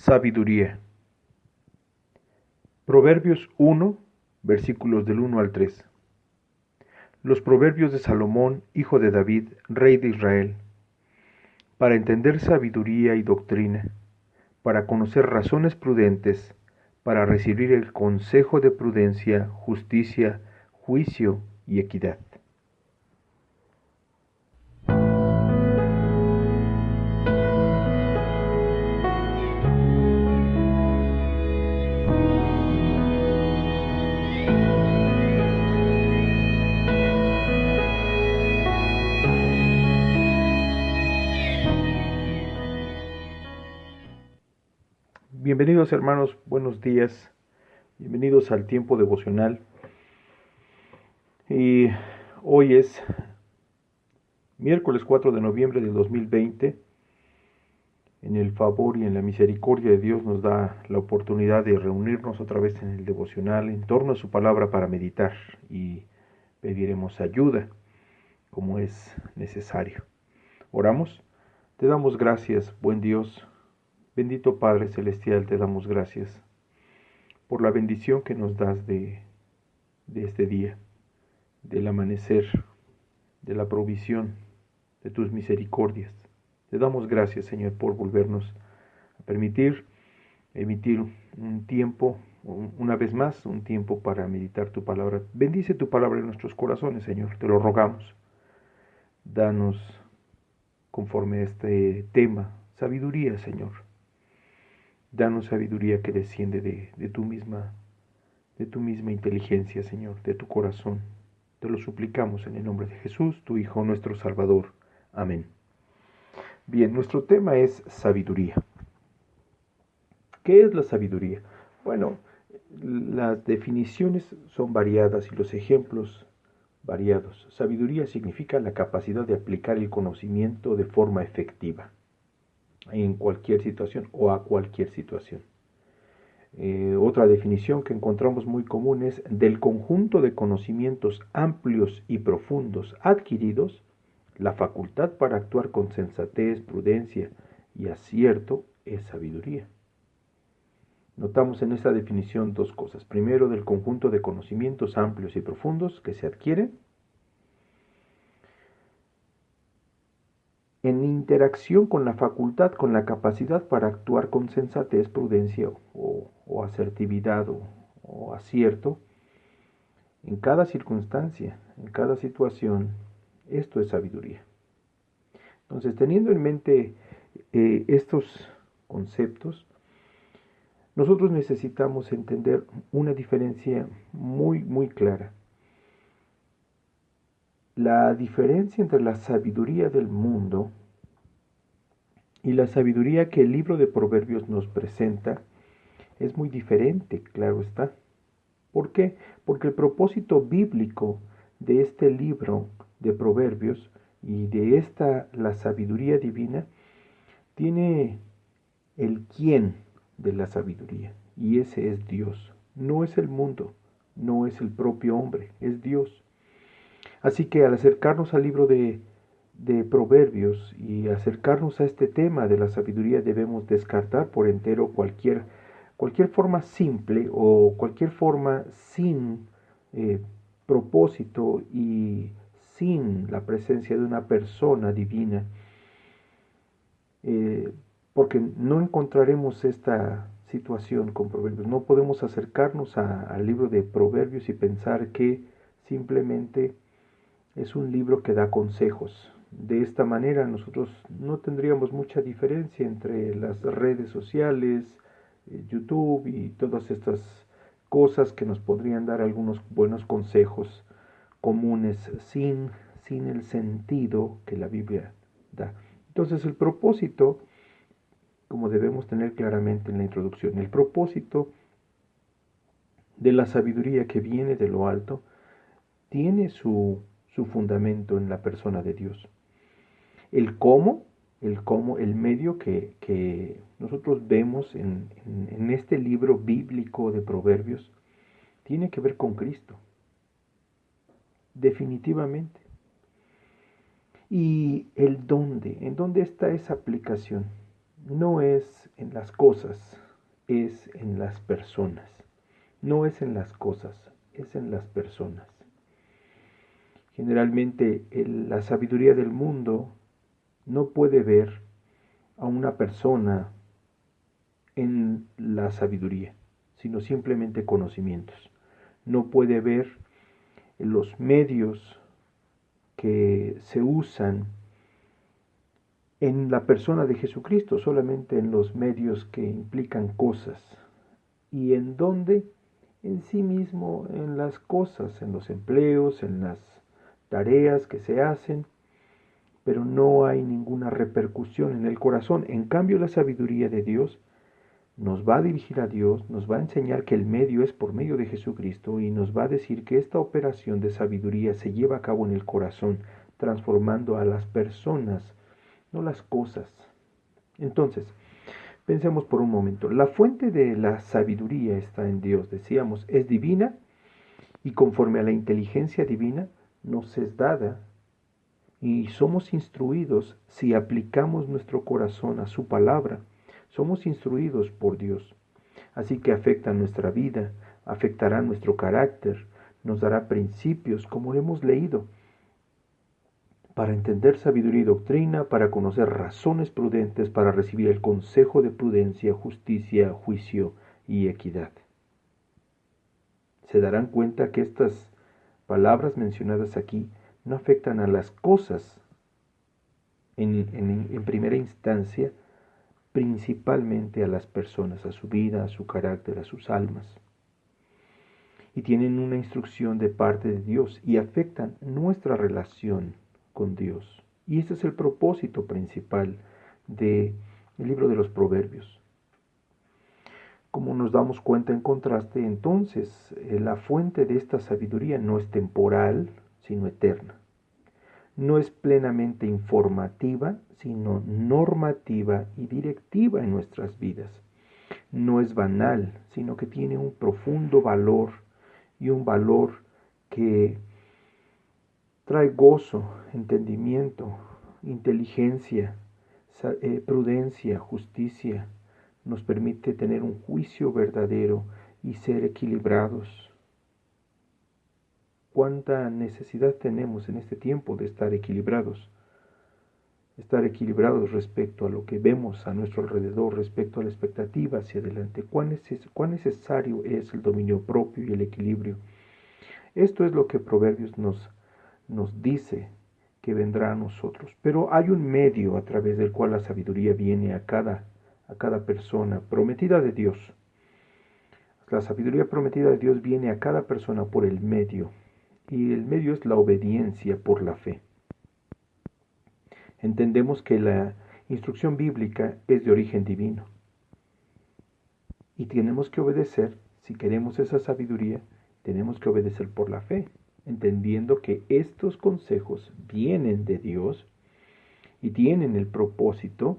Sabiduría. Proverbios 1, versículos del 1 al 3. Los proverbios de Salomón, hijo de David, rey de Israel, para entender sabiduría y doctrina, para conocer razones prudentes, para recibir el consejo de prudencia, justicia, juicio y equidad. Bienvenidos hermanos, buenos días, bienvenidos al tiempo devocional. Y hoy es miércoles 4 de noviembre del 2020. En el favor y en la misericordia de Dios nos da la oportunidad de reunirnos otra vez en el devocional en torno a su palabra para meditar y pediremos ayuda como es necesario. Oramos. Te damos gracias, buen Dios. Bendito Padre Celestial, te damos gracias por la bendición que nos das de este día, del amanecer, de la provisión, de tus misericordias. Te damos gracias, Señor, por volvernos a permitir emitir un tiempo, una vez más, un tiempo para meditar tu palabra. Bendice tu palabra en nuestros corazones, Señor, te lo rogamos. Danos, conforme a este tema, sabiduría, Señor. Danos sabiduría que desciende de tu misma inteligencia, Señor, de tu corazón. Te lo suplicamos en el nombre de Jesús, tu Hijo, nuestro Salvador. Amén. Bien, nuestro tema es sabiduría. ¿Qué es la sabiduría? Bueno, las definiciones son variadas y los ejemplos variados. Sabiduría significa la capacidad de aplicar el conocimiento de forma efectiva en cualquier situación o a cualquier situación. Otra definición que encontramos muy común es del conjunto de conocimientos amplios y profundos adquiridos, la facultad para actuar con sensatez, prudencia y acierto es sabiduría. Notamos en esta definición dos cosas. Primero, del conjunto de conocimientos amplios y profundos que se adquieren en interacción con la facultad, con la capacidad para actuar con sensatez, prudencia o asertividad o acierto en cada circunstancia, en cada situación. Esto es sabiduría. Entonces, teniendo en mente estos conceptos, nosotros necesitamos entender una diferencia muy, muy clara. La diferencia entre la sabiduría del mundo y la sabiduría que el libro de Proverbios nos presenta es muy diferente, claro está. ¿Por qué? Porque el propósito bíblico de este libro de Proverbios y de la sabiduría divina, tiene el quién de la sabiduría, y ese es Dios. No es el mundo, no es el propio hombre, es Dios. Así que al acercarnos al libro de Proverbios y acercarnos a este tema de la sabiduría, debemos descartar por entero cualquier forma simple o cualquier forma sin propósito y sin la presencia de una persona divina, porque no encontraremos esta situación con Proverbios. No podemos acercarnos al libro de Proverbios y pensar que simplemente es un libro que da consejos. De esta manera nosotros no tendríamos mucha diferencia entre las redes sociales, YouTube y todas estas cosas que nos podrían dar algunos buenos consejos comunes sin el sentido que la Biblia da. Entonces el propósito, como debemos tener claramente en la introducción, el propósito de la sabiduría que viene de lo alto tiene su fundamento en la persona de Dios. El cómo, el medio que nosotros vemos en este libro bíblico de Proverbios, tiene que ver con Cristo. Definitivamente. Y el dónde, en dónde está esa aplicación. No es en las cosas, es en las personas. No es en las cosas, es en las personas. Generalmente la sabiduría del mundo no puede ver a una persona en la sabiduría, sino simplemente conocimientos. No puede ver los medios que se usan en la persona de Jesucristo, solamente en los medios que implican cosas. ¿Y en dónde? En sí mismo, en las cosas, en los empleos, en las tareas que se hacen, pero no hay ninguna repercusión en el corazón. En cambio, la sabiduría de Dios nos va a dirigir a Dios, nos va a enseñar que el medio es por medio de Jesucristo y nos va a decir que esta operación de sabiduría se lleva a cabo en el corazón, transformando a las personas, no las cosas. Entonces, pensemos por un momento, la fuente de la sabiduría está en Dios, decíamos, es divina y conforme a la inteligencia divina nos es dada y somos instruidos si aplicamos nuestro corazón a su palabra. Somos instruidos por Dios, así que afecta nuestra vida, afectará nuestro carácter, nos dará principios, como lo hemos leído, para entender sabiduría y doctrina, para conocer razones prudentes, para recibir el consejo de prudencia, justicia, juicio y equidad. Se darán cuenta que estas palabras mencionadas aquí no afectan a las cosas en primera instancia, principalmente a las personas, a su vida, a su carácter, a sus almas. Y tienen una instrucción de parte de Dios y afectan nuestra relación con Dios. Y ese es el propósito principal del libro de los Proverbios. Como nos damos cuenta en contraste, entonces, la fuente de esta sabiduría no es temporal, sino eterna. No es plenamente informativa, sino normativa y directiva en nuestras vidas. No es banal, sino que tiene un profundo valor y un valor que trae gozo, entendimiento, inteligencia, prudencia, justicia. Nos permite tener un juicio verdadero y ser equilibrados. ¿Cuánta necesidad tenemos en este tiempo de estar equilibrados? Estar equilibrados respecto a lo que vemos a nuestro alrededor, respecto a la expectativa hacia adelante. ¿Cuán necesario es el dominio propio y el equilibrio? Esto es lo que Proverbios nos dice que vendrá a nosotros. Pero hay un medio a través del cual la sabiduría viene a cada persona prometida de Dios. La sabiduría prometida de Dios viene a cada persona por el medio. Y el medio es la obediencia por la fe. Entendemos que la instrucción bíblica es de origen divino. Y tenemos que obedecer, si queremos esa sabiduría, tenemos que obedecer por la fe, entendiendo que estos consejos vienen de Dios y tienen el propósito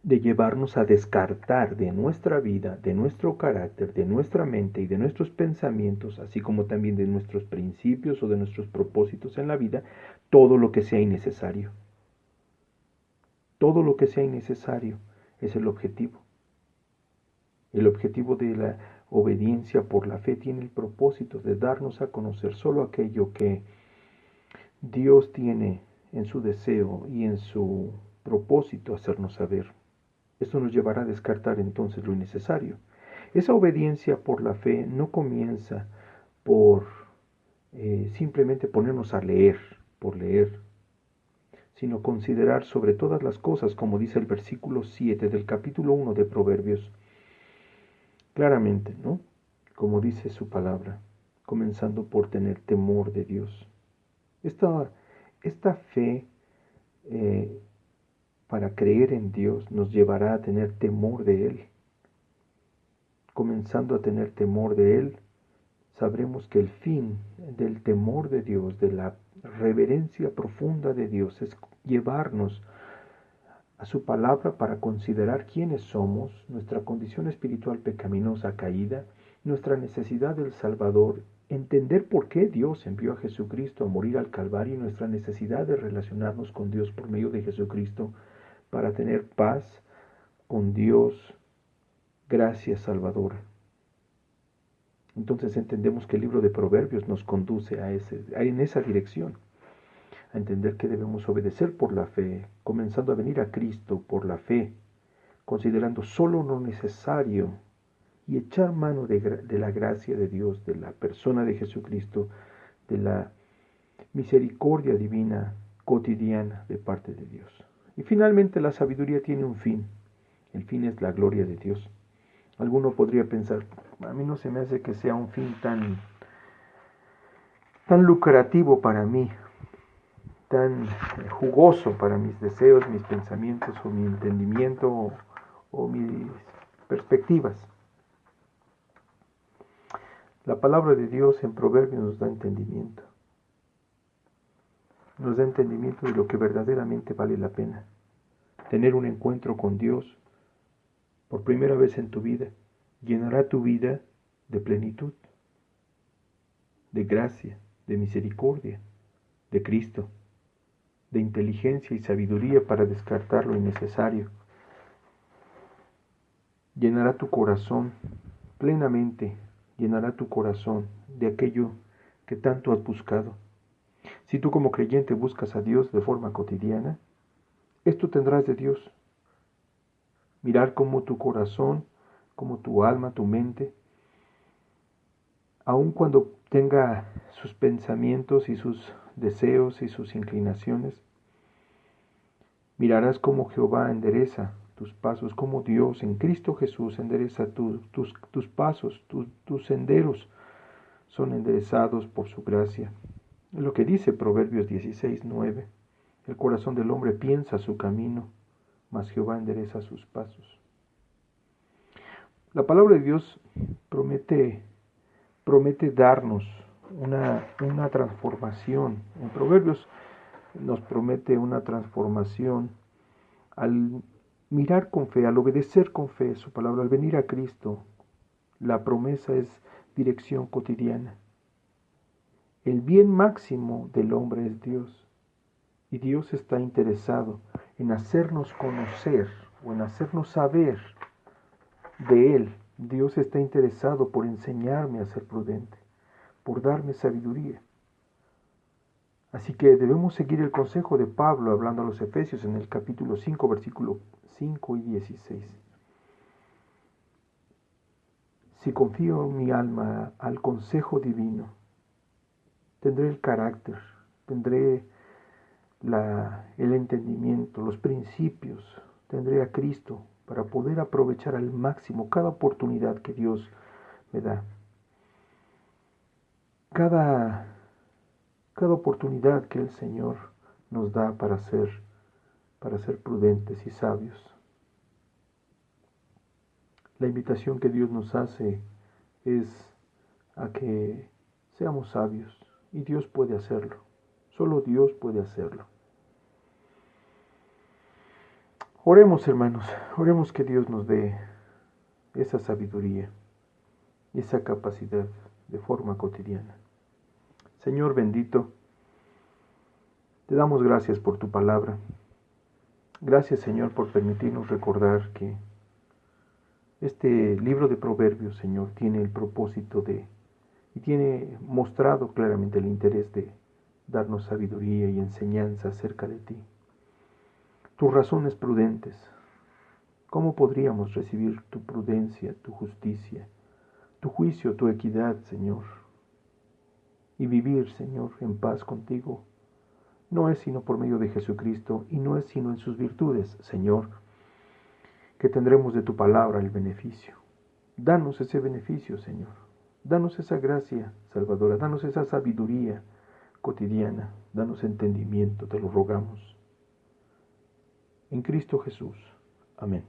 de llevarnos a descartar de nuestra vida, de nuestro carácter, de nuestra mente y de nuestros pensamientos, así como también de nuestros principios o de nuestros propósitos en la vida, todo lo que sea innecesario. Todo lo que sea innecesario es el objetivo. El objetivo de la obediencia por la fe tiene el propósito de darnos a conocer solo aquello que Dios tiene en su deseo y en su propósito hacernos saber. Esto nos llevará a descartar entonces lo innecesario. Esa obediencia por la fe no comienza por simplemente ponernos a leer, por leer, sino considerar sobre todas las cosas, como dice el versículo 7 del capítulo 1 de Proverbios, claramente, ¿no? Como dice su palabra, comenzando por tener temor de Dios. Esta fe para creer en Dios nos llevará a tener temor de Él. Comenzando a tener temor de Él, sabremos que el fin del temor de Dios, de la reverencia profunda de Dios, es llevarnos a su palabra para considerar quiénes somos, nuestra condición espiritual pecaminosa caída, nuestra necesidad del Salvador, entender por qué Dios envió a Jesucristo a morir al Calvario y nuestra necesidad de relacionarnos con Dios por medio de Jesucristo para tener paz con Dios, gracia salvadora. Entonces entendemos que el libro de Proverbios nos conduce en esa dirección, a entender que debemos obedecer por la fe, comenzando a venir a Cristo por la fe, considerando solo lo necesario y echar mano de la gracia de Dios, de la persona de Jesucristo, de la misericordia divina cotidiana de parte de Dios. Y finalmente la sabiduría tiene un fin. El fin es la gloria de Dios. Alguno podría pensar, a mí no se me hace que sea un fin tan lucrativo para mí, tan jugoso para mis deseos, mis pensamientos o mi entendimiento o mis perspectivas. La palabra de Dios en Proverbios nos da entendimiento. Nos da entendimiento de lo que verdaderamente vale la pena. Tener un encuentro con Dios por primera vez en tu vida llenará tu vida de plenitud, de gracia, de misericordia, de Cristo, de inteligencia y sabiduría para descartar lo innecesario. Llenará tu corazón plenamente, llenará tu corazón de aquello que tanto has buscado. Si tú como creyente buscas a Dios de forma cotidiana, esto tendrás de Dios. Mirar cómo tu corazón, cómo tu alma, tu mente, aun cuando tenga sus pensamientos y sus deseos y sus inclinaciones, mirarás cómo Jehová endereza tus pasos, cómo Dios en Cristo Jesús endereza tus pasos, tus senderos son enderezados por su gracia. Lo que dice Proverbios 16:9, el corazón del hombre piensa su camino, mas Jehová endereza sus pasos. La palabra de Dios promete darnos una transformación. En Proverbios nos promete una transformación al mirar con fe, al obedecer con fe su palabra, al venir a Cristo. La promesa es dirección cotidiana. El bien máximo del hombre es Dios, y Dios está interesado en hacernos conocer o en hacernos saber de Él. Dios está interesado por enseñarme a ser prudente, por darme sabiduría. Así que debemos seguir el consejo de Pablo hablando a los Efesios en el capítulo 5, versículos 5 y 16. Si confío mi alma al consejo divino, tendré el carácter, tendré el entendimiento, los principios, tendré a Cristo para poder aprovechar al máximo cada oportunidad que Dios me da. Cada oportunidad que el Señor nos da para ser prudentes y sabios. La invitación que Dios nos hace es a que seamos sabios, y Dios puede hacerlo. Solo Dios puede hacerlo. Oremos, hermanos, oremos que Dios nos dé esa sabiduría, esa capacidad de forma cotidiana. Señor bendito, te damos gracias por tu palabra. Gracias, Señor, por permitirnos recordar que este libro de Proverbios, Señor, tiene el propósito y tiene mostrado claramente el interés de darnos sabiduría y enseñanza acerca de ti. Tus razones prudentes. ¿Cómo podríamos recibir tu prudencia, tu justicia, tu juicio, tu equidad, Señor? Y vivir, Señor, en paz contigo. No es sino por medio de Jesucristo y no es sino en sus virtudes, Señor, que tendremos de tu palabra el beneficio. Danos ese beneficio, Señor. Danos esa gracia salvadora. Danos esa sabiduría cotidiana. Danos entendimiento, te lo rogamos. En Cristo Jesús. Amén.